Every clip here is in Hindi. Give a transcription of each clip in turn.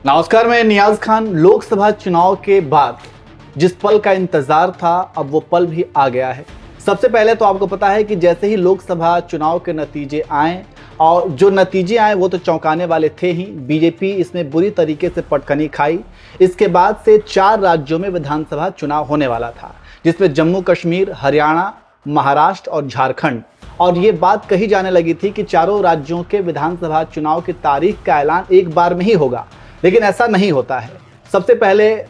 नमस्कार, मैं नियाज खान। लोकसभा चुनाव के बाद जिस पल का इंतजार था, अब वो पल भी आ गया है। सबसे पहले तो आपको पता है कि जैसे ही लोकसभा चुनाव के नतीजे आए, और जो नतीजे आए वो तो चौंकाने वाले थे ही। बीजेपी इसमें बुरी तरीके से पटखनी खाई। इसके बाद से 4 राज्यों में विधानसभा चुनाव होने वाला था, जिसमें जम्मू कश्मीर, हरियाणा, महाराष्ट्र और झारखंड। और ये बात कही जाने लगी थी कि चारों राज्यों के विधानसभा चुनाव की तारीख का ऐलान एक बार में ही होगा, लेकिन ऐसा नहीं होता है। सबसे पहले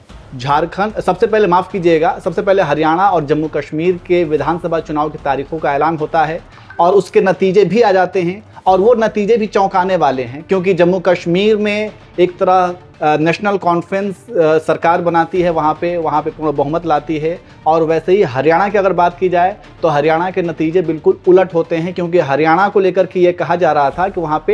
हरियाणा और जम्मू कश्मीर के विधानसभा चुनाव की तारीखों का ऐलान होता है और उसके नतीजे भी आ जाते हैं, और वो नतीजे भी चौंकाने वाले हैं, क्योंकि जम्मू कश्मीर में एक तरह नेशनल कॉन्फ्रेंस सरकार बनाती है, वहाँ पे पूर्ण बहुमत लाती है। और वैसे ही हरियाणा की अगर बात की जाए तो हरियाणा के नतीजे बिल्कुल उलट होते हैं, क्योंकि हरियाणा को लेकर के ये कहा जा रहा था कि वहाँ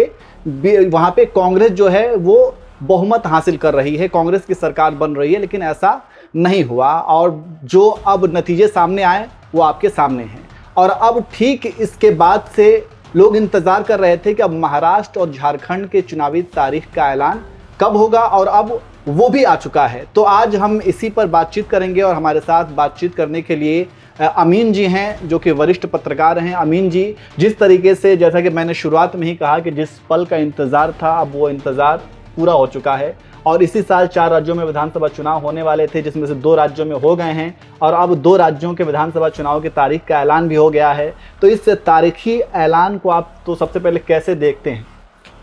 पे कांग्रेस जो है वो बहुमत हासिल कर रही है, कांग्रेस की सरकार बन रही है, लेकिन ऐसा नहीं हुआ। और जो अब नतीजे सामने आए वो आपके सामने हैं। और अब ठीक इसके बाद से लोग इंतज़ार कर रहे थे कि अब महाराष्ट्र और झारखंड के चुनावी तारीख का ऐलान कब होगा, और अब वो भी आ चुका है। तो आज हम इसी पर बातचीत करेंगे, और हमारे साथ बातचीत करने के लिए अमीन जी हैं, जो कि वरिष्ठ पत्रकार हैं। अमीन जी, जिस तरीके से, जैसा कि मैंने शुरुआत में ही कहा कि जिस पल का इंतज़ार था, अब वो इंतज़ार पूरा हो चुका है। और इसी साल 4 राज्यों में विधानसभा चुनाव होने वाले थे, जिसमें से 2 राज्यों में हो गए हैं, और अब 2 राज्यों के विधानसभा चुनाव की तारीख का ऐलान भी हो गया है। तो इस तारीखी ऐलान को आप तो सबसे पहले कैसे देखते हैं?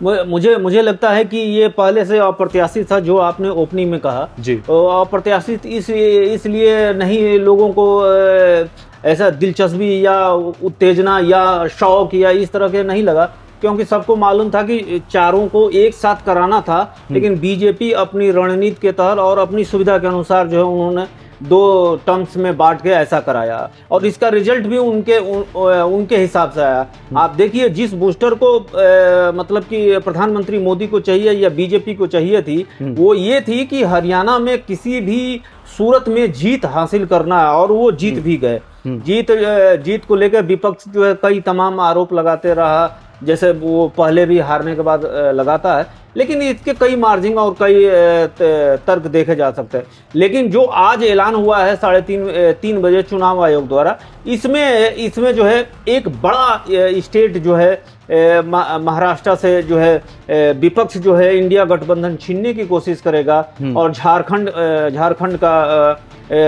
मुझे लगता है कि ये पहले से अप्रत्याशित था, जो आपने ओपनिंग में कहा जी। अप्रत्याशित इसलिए नहीं, लोगों को ऐसा दिलचस्पी या उत्तेजना या शौक या इस तरह के नहीं लगा, क्योंकि सबको मालूम था कि चारों को एक साथ कराना था। लेकिन बीजेपी अपनी रणनीति के तहत और अपनी सुविधा के अनुसार जो है उन्होंने 2 टर्म्स में बांट के ऐसा कराया, और इसका रिजल्ट भी उनके हिसाब से आया। आप देखिए, जिस बूस्टर को मतलब कि प्रधानमंत्री मोदी को चाहिए या बीजेपी को चाहिए थी, वो ये थी कि हरियाणा में किसी भी सूरत में जीत हासिल करना है, और वो जीत भी गए। जीत को लेकर विपक्ष जो है कई तमाम आरोप लगाते रहा, जैसे वो पहले भी हारने के बाद लगाता है, लेकिन इसके कई मार्जिन और कई तर्क देखे जा सकते हैं। लेकिन जो आज ऐलान हुआ है 3:30 बजे चुनाव आयोग द्वारा, इसमें जो है एक बड़ा स्टेट जो है महाराष्ट्र से जो है विपक्ष जो है इंडिया गठबंधन छीनने की कोशिश करेगा, और झारखंड का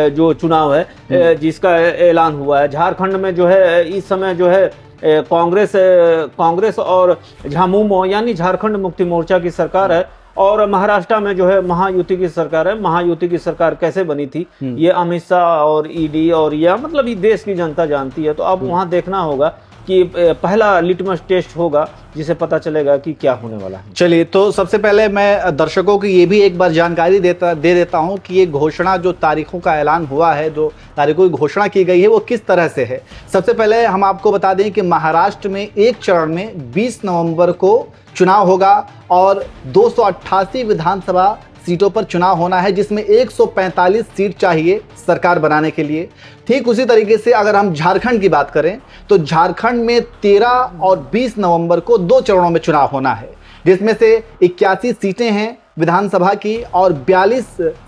जो चुनाव है जिसका ऐलान हुआ है, झारखंड में जो है इस समय जो है कांग्रेस और झामुमो यानी झारखंड मुक्ति मोर्चा की सरकार है, और महाराष्ट्र में जो है महायुति की सरकार है। महायुति की सरकार कैसे बनी थी ये अमित शाह और ईडी और यह मतलब ये देश की जनता जानती है। तो अब वहां देखना होगा कि पहला लिटमस टेस्ट होगा, जिसे पता चलेगा कि क्या होने वाला है। चलिए, तो सबसे पहले मैं दर्शकों को ये भी एक बार जानकारी दे देता हूं कि ये घोषणा, जो तारीखों का ऐलान हुआ है, जो तारीखों की घोषणा की गई है, वो किस तरह से है। सबसे पहले हम आपको बता दें कि महाराष्ट्र में एक चरण में 20 नवंबर को चुनाव होगा, और 288 विधानसभा सीटों पर चुनाव होना है, जिसमें 145 सीट चाहिए सरकार बनाने के लिए। ठीक उसी तरीके से अगर हम झारखंड की बात करें तो झारखंड में 13 और 20 नवंबर को 2 चरणों में चुनाव होना है, जिसमें से 81 सीटें हैं विधानसभा की, और 42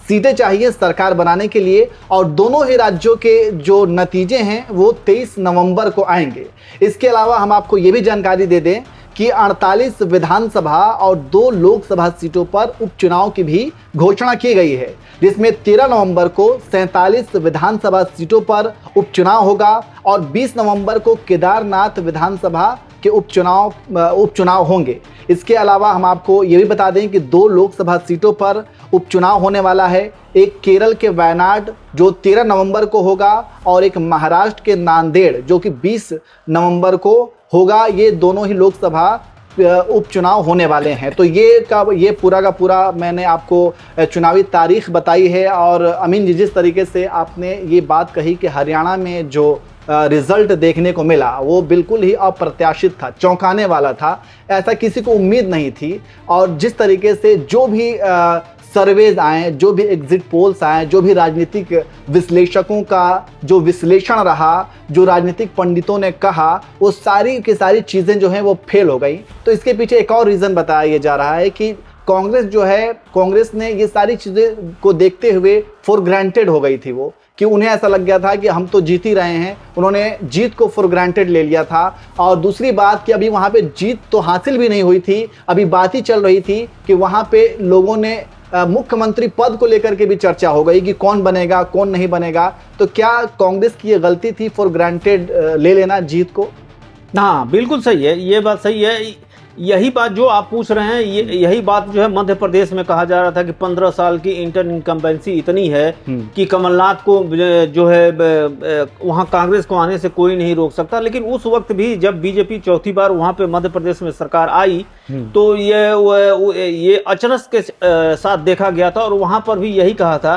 सीटें चाहिए सरकार बनाने के लिए। और दोनों ही राज्यों के जो नतीजे हैं वो 23 नवंबर को आएंगे। इसके अलावा हम आपको ये भी जानकारी दे दें कि 48 विधानसभा और 2 लोकसभा सीटों पर उपचुनाव की भी घोषणा की गई है, जिसमें 13 नवंबर को 47 विधानसभा सीटों पर उपचुनाव होगा, और 20 नवंबर को केदारनाथ विधानसभा के उपचुनाव होंगे। इसके अलावा हम आपको ये भी बता दें कि 2 लोकसभा सीटों पर उपचुनाव होने वाला है, एक केरल के वायनाड जो 13 नवंबर को होगा, और एक महाराष्ट्र के नांदेड़ जो कि 20 नवंबर को होगा। ये दोनों ही लोकसभा उपचुनाव होने वाले हैं। तो ये पूरा का पूरा मैंने आपको चुनावी तारीख बताई है। और अमीन जी, जिस तरीके से आपने ये बात कही कि हरियाणा में जो रिजल्ट देखने को मिला वो बिल्कुल ही अप्रत्याशित था, चौंकाने वाला था, ऐसा किसी को उम्मीद नहीं थी। और जिस तरीके से जो भी सर्वेज आए, जो भी एग्जिट पोल्स आए, जो भी राजनीतिक विश्लेषकों का जो विश्लेषण रहा, जो राजनीतिक पंडितों ने कहा, वो सारी की सारी चीज़ें जो हैं वो फेल हो गई। तो इसके पीछे एक और रीज़न बताया जा रहा है कि कांग्रेस जो है, कांग्रेस ने ये सारी चीज़ें को देखते हुए फॉर ग्रांटेड हो गई थी वो, कि उन्हें ऐसा लग गया था कि हम तो जीत ही रहे हैं, उन्होंने जीत को फॉर ग्रांटेड ले लिया था। और दूसरी बात कि अभी वहाँ पे जीत तो हासिल भी नहीं हुई थी, अभी बात ही चल रही थी कि वहाँ पे लोगों ने मुख्यमंत्री पद को लेकर के भी चर्चा हो गई कि कौन बनेगा कौन नहीं बनेगा। तो क्या कांग्रेस की ये गलती थी फॉर ग्रांटेड ले लेना जीत को? हाँ बिल्कुल सही है, ये बात सही है। यही बात जो आप पूछ रहे हैं, यही बात जो है मध्य प्रदेश में कहा जा रहा था कि 15 साल की इंटर इनकम्बेंसी इतनी है कि कमलनाथ को जो है वहां कांग्रेस को आने से कोई नहीं रोक सकता। लेकिन उस वक्त भी जब बीजेपी चौथी बार वहां पे मध्य प्रदेश में सरकार आई तो ये अचरज के साथ देखा गया था, और वहां पर भी यही कहा था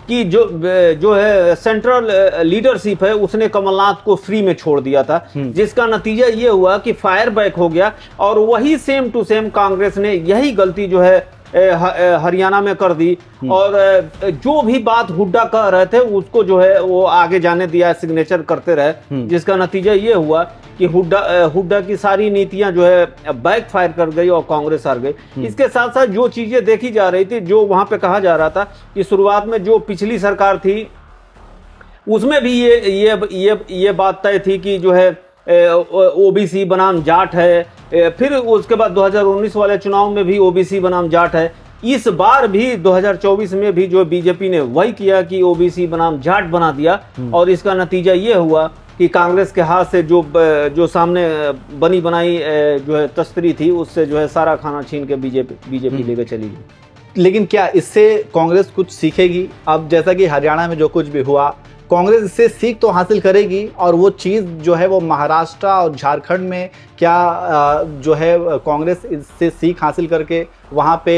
कि जो है सेंट्रल लीडरशिप है उसने कमलनाथ को फ्री में छोड़ दिया था, जिसका नतीजा ये हुआ कि फायर बैक हो गया। और वही सेम टू सेम कांग्रेस ने यही गलती जो है हरियाणा में कर दी, और जो भी बात हुड्डा कह रहे थे उसको जो है वो आगे जाने दिया, सिग्नेचर करते रहे, जिसका नतीजा ये हुआ कि हुड्डा की सारी नीतियां जो है बैक फायर कर गई और कांग्रेस हार गई। इसके साथ साथ जो चीजें देखी जा रही थी, जो वहां पे कहा जा रहा था कि शुरुआत में जो पिछली सरकार थी उसमें भी ये बात तय थी कि जो है ओबीसी बनाम जाट है, फिर उसके बाद 2019 वाले चुनाव में भी ओबीसी बनाम जाट है। इस बार भी 2024 में भी जो बीजेपी ने वही किया कि ओबीसी बनाम जाट बना दिया, और इसका नतीजा ये हुआ कि कांग्रेस के हाथ से जो सामने बनी बनाई जो है तस्तरी थी उससे जो है सारा खाना छीन के बीजेपी लेकर चली गई। लेकिन क्या इससे कांग्रेस कुछ सीखेगी? अब जैसा कि हरियाणा में जो कुछ भी हुआ, कांग्रेस इससे सीख तो हासिल करेगी, और वो चीज़ जो है वो महाराष्ट्र और झारखंड में क्या जो है कांग्रेस इससे सीख हासिल करके वहाँ पे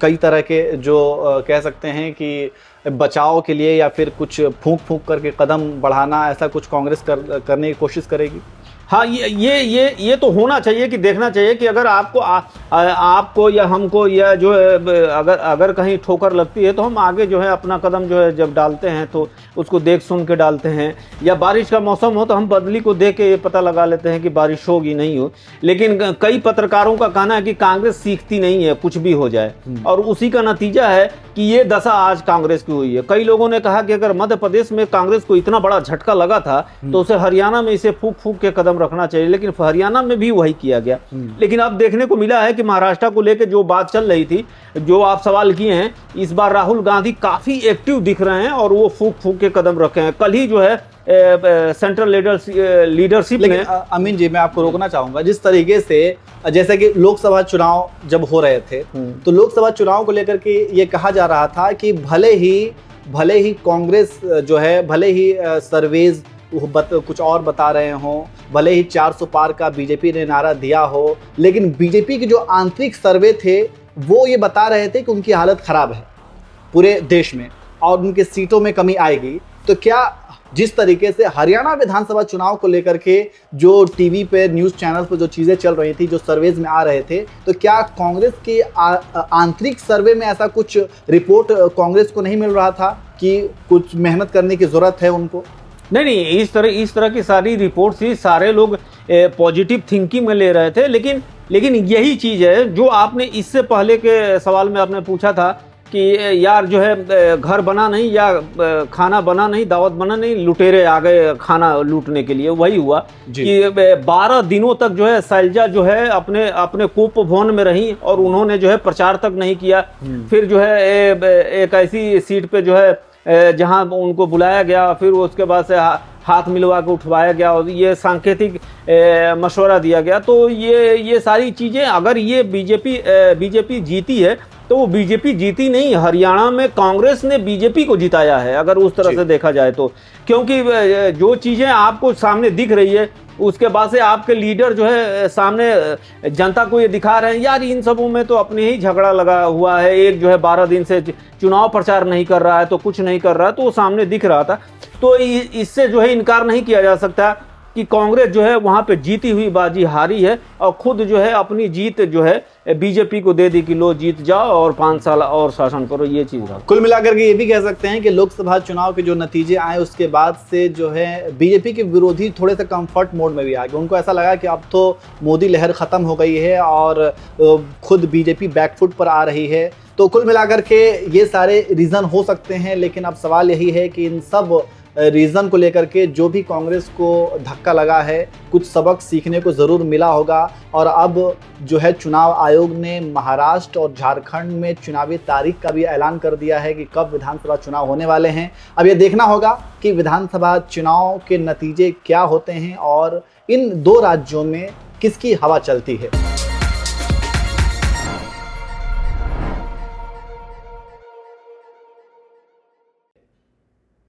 कई तरह के जो कह सकते हैं कि बचाव के लिए या फिर कुछ फूंक करके कदम बढ़ाना, ऐसा कुछ कांग्रेस करने की कोशिश करेगी? हाँ, ये तो होना चाहिए कि देखना चाहिए कि अगर आपको या हमको या जो है अगर कहीं ठोकर लगती है तो हम आगे जो है अपना कदम जो है जब डालते हैं तो उसको देख सुन के डालते हैं, या बारिश का मौसम हो तो हम बदली को देख के ये पता लगा लेते हैं कि बारिश होगी नहीं हो। लेकिन कई पत्रकारों का कहना है कि कांग्रेस सीखती नहीं है, कुछ भी हो जाए, और उसी का नतीजा है कि ये दशा आज कांग्रेस की हुई है। कई लोगों ने कहा कि अगर मध्य प्रदेश में कांग्रेस को इतना बड़ा झटका लगा था तो उसे हरियाणा में इसे फूंक के कदम रखना चाहिए, लेकिन हरियाणा में भी वही किया गया। लेकिन अब देखने को मिला है कि महाराष्ट्र को लेकर जो बात चल रही थी, जो आप सवाल किए हैं, इस बार राहुल गांधी काफी एक्टिव दिख रहे हैं और वो फूंक के कदम रखे हैं। कल ही जो है सेंट्रल लीडरशिप ने। अमीन जी, मैं आपको रोकना चाहूंगा। जिस तरीके से जैसे कि लोकसभा चुनाव जब हो रहे थे तो लोकसभा चुनाव को लेकर के ये कहा जा रहा था कि भले ही कांग्रेस जो है, भले ही सर्वेज कुछ और बता रहे हों, भले ही 400 पार का बीजेपी ने नारा दिया हो, लेकिन बीजेपी के जो आंतरिक सर्वे थे वो ये बता रहे थे कि उनकी हालत खराब है पूरे देश में और उनकी सीटों में कमी आएगी। तो क्या जिस तरीके से हरियाणा विधानसभा चुनाव को लेकर के जो टीवी पे न्यूज़ चैनल पर जो चीज़ें चल रही थी, जो सर्वेज में आ रहे थे, तो क्या कांग्रेस के आंतरिक सर्वे में ऐसा कुछ रिपोर्ट कांग्रेस को नहीं मिल रहा था कि कुछ मेहनत करने की ज़रूरत है उनको? नहीं, इस तरह की सारी रिपोर्ट थी, सारे लोग पॉजिटिव थिंकिंग में ले रहे थे। लेकिन यही चीज़ है जो आपने इससे पहले के सवाल में आपने पूछा था कि यार जो है घर बना नहीं या खाना बना नहीं, दावत बना नहीं, लुटेरे आ गए खाना लूटने के लिए। वही हुआ कि 12 दिनों तक जो है शैलजा जो है अपने कूप भवन में रही और उन्होंने जो है प्रचार तक नहीं किया। फिर जो है एक ऐसी सीट पे जो है जहां उनको बुलाया गया, फिर उसके बाद से हाथ मिलवा के उठवाया गया और ये सांकेतिक मशवरा दिया गया। तो ये सारी चीज़ें, अगर ये बीजेपी जीती है तो वो बीजेपी जीती नहीं, हरियाणा में कांग्रेस ने बीजेपी को जिताया है, अगर उस तरह से देखा जाए तो। क्योंकि जो चीज़ें आपको सामने दिख रही है उसके बाद से आपके लीडर जो है सामने जनता को ये दिखा रहे हैं, यार इन सबों में तो अपने ही झगड़ा लगा हुआ है, एक जो है 12 दिन से चुनाव प्रचार नहीं कर रहा है तो कुछ नहीं कर रहा है, तो वो सामने दिख रहा था। तो इससे जो है इनकार नहीं किया जा सकता कि कांग्रेस जो है वहाँ पे जीती हुई बाजी हारी है और खुद जो है अपनी जीत जो है बीजेपी को दे दी कि लो जीत जाओ और 5 साल और शासन करो, ये चीज रहा। कुल मिलाकर के ये भी कह सकते हैं कि लोकसभा चुनाव के जो नतीजे आए उसके बाद से जो है बीजेपी के विरोधी थोड़े से कंफर्ट मोड में भी आ गए। उनको ऐसा लगा कि अब तो मोदी लहर खत्म हो गई है और खुद बीजेपी बैकफुट पर आ रही है। तो कुल मिलाकर के ये सारे रीज़न हो सकते हैं, लेकिन अब सवाल यही है कि इन सब रीज़न को लेकर के जो भी कांग्रेस को धक्का लगा है, कुछ सबक सीखने को ज़रूर मिला होगा। और अब जो है चुनाव आयोग ने महाराष्ट्र और झारखंड में चुनावी तारीख का भी ऐलान कर दिया है कि कब विधानसभा चुनाव होने वाले हैं। अब ये देखना होगा कि विधानसभा चुनाव के नतीजे क्या होते हैं और इन दो राज्यों में किसकी हवा चलती है।